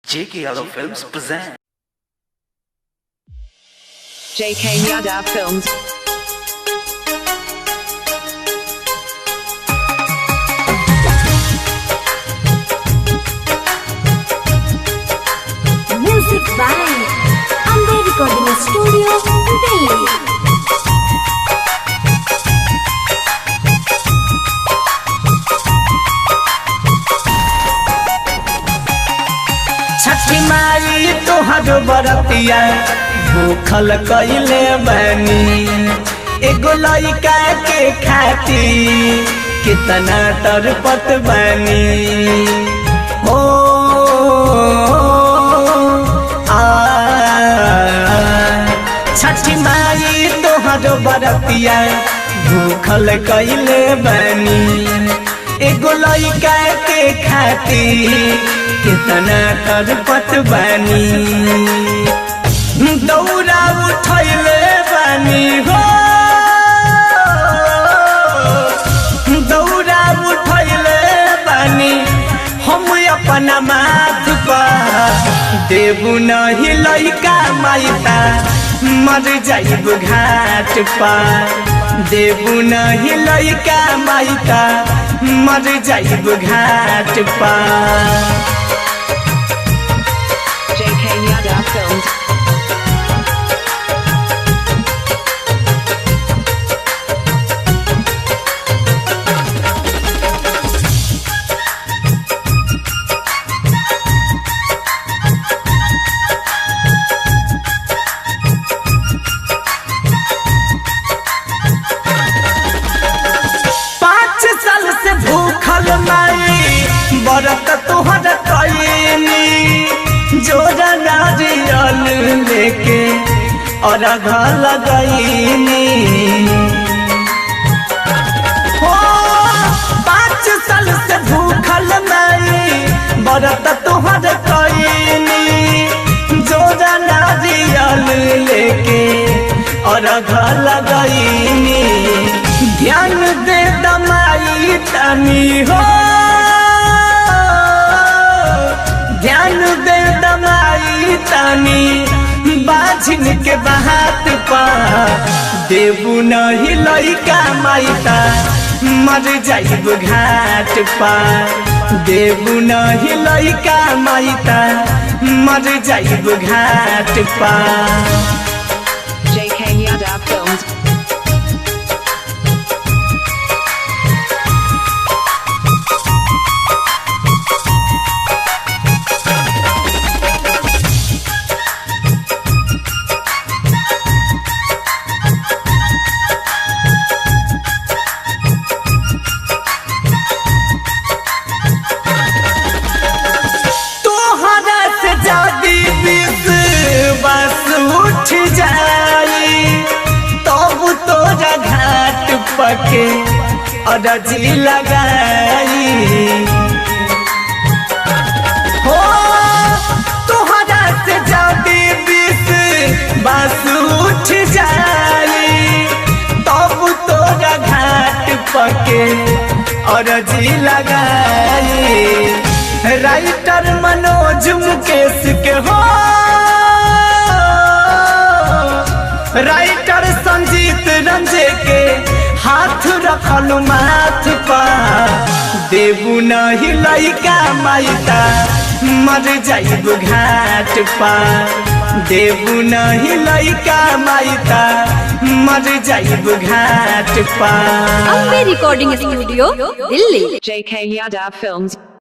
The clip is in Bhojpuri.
JK Yadav Films present JK Yadav Films. Music by Ambe Recording Studio, Delhi. छठी माई तोहर बरतिया भूखल कइले बानी एगो लइका के खातिर कितना तड़पत बानी हो छठी माई तोहर बरतिया भूखल कइले बानी एगो लइका के खातिर कितना तड़पत बानी दौरा उठैले बानी हो दौरा उठैले बानी हम अपना माथ पर देबू नहीं लइका माइता मर जाइब घाट पर देबू नहीं लइका माइता मर जाइब घाट पर JK Yadav Films. बरत तोहर कईनी जोरा नारियल लेके और घर लगईनी हो 5 साल से भूखल नहीं बरत तोहर कईनी जोरा नारियल लेके और घर लगईनी ध्यान दे दमाई तनी हो ध्यान दे दमाई तानी बाझिन के बात पा देबू नहीं लइका माइता मर जाइब घाट पा देबू नहीं लइका माइता मर जाइब घाट पा JK Yadav Films. उठ जाई तब तोरा घाट पके अरजी लगाई हो तोहरा से जादी बस उठ जाई तब तोरा घाट पके अरजी लगाई राइटर मनोज मुकेश के हो राइटर संजीत रंजे के हाथ रखल माथ पर देबू नहीं लइका माइता मर जाइब घाट पर देबू नहीं लइका माइता मर जाइब घाट पर Ambe Recording Studio, Delhi. JK Yadav Films.